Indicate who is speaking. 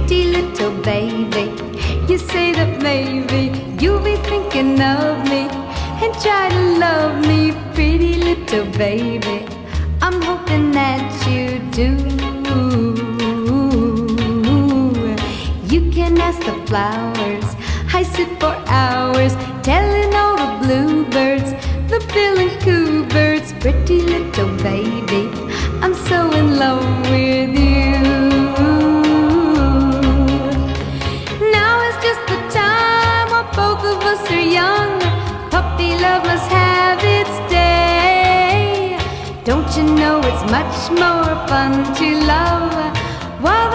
Speaker 1: pretty little baby. You say that maybe you'll be thinking of me and try to love me, pretty little baby. I'm hoping that you do. You can ask the flowers, I sit for hours telling all the bluebirds, the bill and coo birds, pretty little baby, I'm so in love with you. Now is just the time while both of us are young. Puppy love must have its day. Don't you know it's much more fun to love while